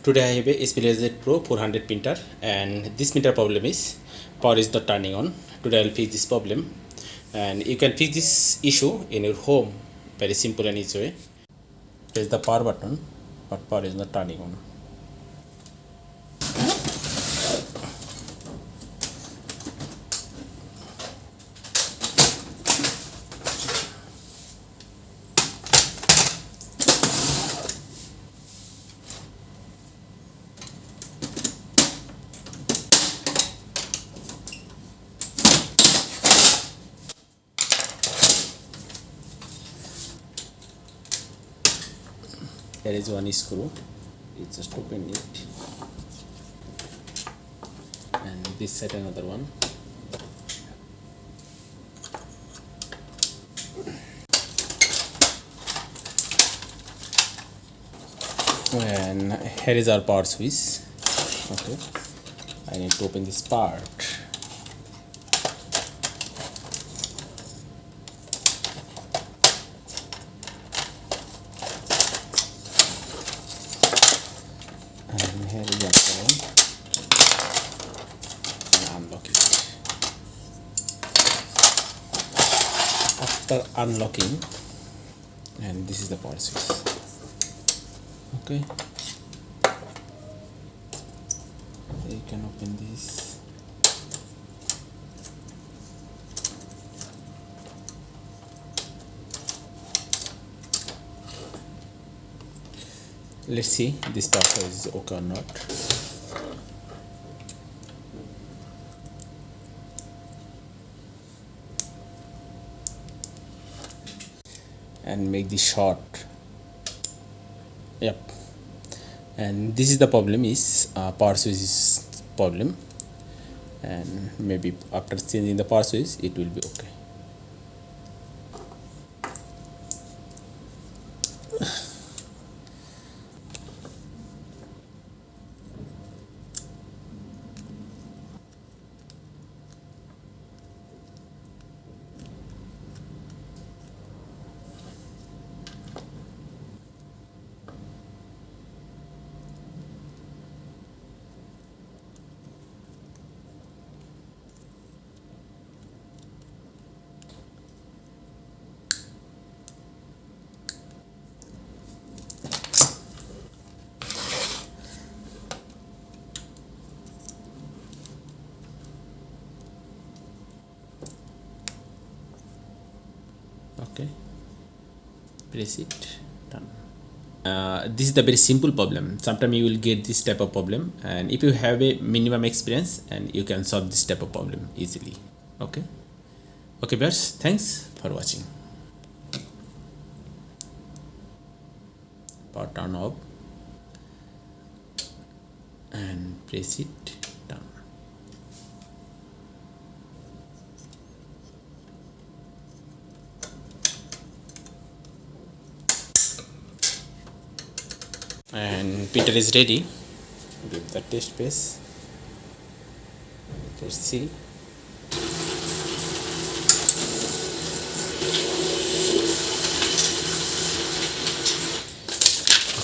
Today I have a HP laserjet Pro 400 printer, and this printer problem is power is not turning on. Today I will fix this problem, and you can fix this issue in your home very simple and easy way. Press the power button, but power is not turning on. There is one screw, it's just open it, and this side another one. And here is our power switch. Okay, I need to open this part. And here is the one, and unlock it. After unlocking, and this is the power switch. Okay, you can open this. Let's see this power is okay or not. And make the short. Yep. And this is the problem is power switch is problem, and maybe after changing the power switch it will be okay. Okay, press it, done. This is the very simple problem. Sometimes you will get this type of problem, and if you have a minimum experience, and you can solve this type of problem easily. Okay, viewers, thanks for watching. Power turn off and press it, done. And printer is ready. Give the test paste. Let's see.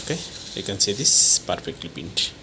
Okay, you can see this perfectly print.